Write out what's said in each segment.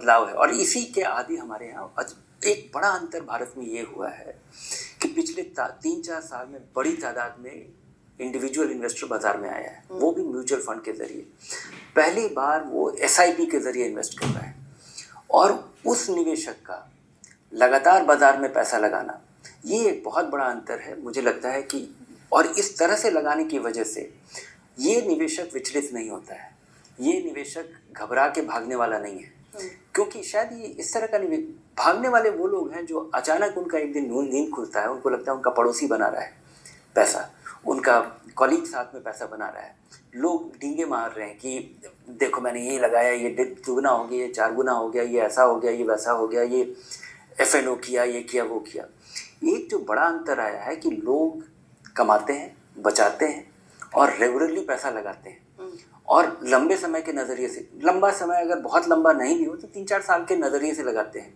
बदलाव है। और इसी के आदि हमारे यहाँ एक बड़ा अंतर भारत में ये हुआ है कि पिछले 3-4 साल में बड़ी तादाद में इंडिविजुअल इन्वेस्टर बाजार में आया है, वो भी म्यूचुअल फंड के जरिए। पहली बार वो SIP के जरिए इन्वेस्ट कर रहा है और उस निवेशक का लगातार बाजार में पैसा लगाना, ये एक बहुत बड़ा अंतर है मुझे लगता है कि। और इस तरह से लगाने की वजह से ये निवेशक विचलित नहीं होता है, ये निवेशक घबरा के भागने वाला नहीं है, क्योंकि शायद ये इस तरह का भागने वाले वो लोग हैं जो अचानक उनका एक दिन नींद खुलता है, उनको लगता है उनका पड़ोसी बना रहा है पैसा, उनका कॉलीग साथ में पैसा बना रहा है, लोग डींगे मार रहे हैं कि देखो मैंने यही लगाया, ये 2 गुना हो गया, ये 4 गुना हो गया, ये ऐसा हो गया, ये वैसा हो गया, ये FNO किया, ये किया, वो किया। एक जो बड़ा अंतर आया है कि लोग कमाते हैं, बचाते हैं और रेगुलरली पैसा लगाते हैं और लंबे समय के नज़रिए से, लंबा समय अगर बहुत लंबा नहीं भी हो तो 3-4 साल के नज़रिए से लगाते हैं।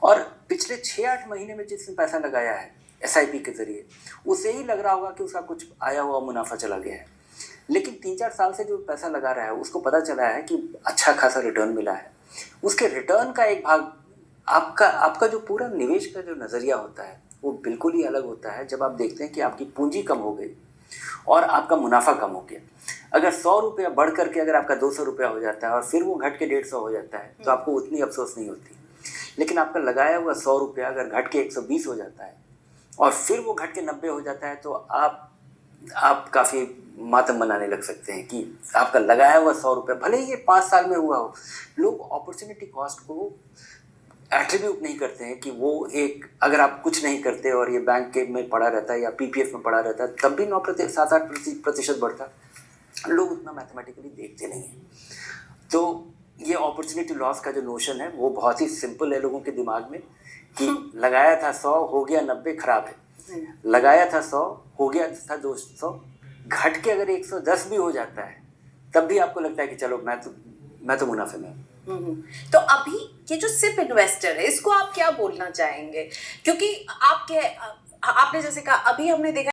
और पिछले 6-8 महीने में जिसने पैसा लगाया है SIP के ज़रिए, उसे ही लग रहा होगा कि उसका कुछ आया हुआ मुनाफा चला गया है, लेकिन 3-4 साल से जो पैसा लगा रहा है उसको पता चला है कि अच्छा खासा रिटर्न मिला है। उसके रिटर्न का एक भाग आपका जो पूरा निवेश का जो नज़रिया होता है वो बिल्कुल ही अलग होता है जब आप देखते हैं कि आपकी पूंजी कम हो गई और आपका मुनाफा कम हो गया। अगर 100 रुपया बढ़ करके अगर आपका 200 रुपया हो जाता है और फिर वो घट के 150 हो जाता है तो आपको उतनी अफसोस नहीं होती, लेकिन आपका लगाया हुआ 100 रुपया अगर घट के 120 हो जाता है और फिर वो घट के 90 हो जाता है तो आप काफ़ी मातम मनाने लग सकते हैं कि आपका लगाया हुआ 100 रुपया, भले ही ये 5 साल में हुआ हो। लोग अपॉर्चुनिटी कॉस्ट को एट्रीब्यूट नहीं करते हैं कि वो एक, अगर आप कुछ नहीं करते और ये बैंक के में पड़ा रहता है या PPF में पड़ा रहता है तब भी 7-8% बढ़ता, लोग उतना मैथमेटिकली देखते नहीं हैं। तो ये अपॉर्चुनिटी लॉस का जो नोशन है वो बहुत ही सिंपल है लोगों के दिमाग में कि लगाया था 100 हो गया 90 खराब है, लगाया था 100 हो गया था 200, घट के अगर 110 भी हो जाता है तब भी आपको लगता है कि चलो मैं तो मुनाफे में हूँ। तो अभी ये जो सिप इन्वेस्टर है इसको आप क्या बोलना चाहेंगे, क्योंकि आपने जैसे कहा अभी हमने देखा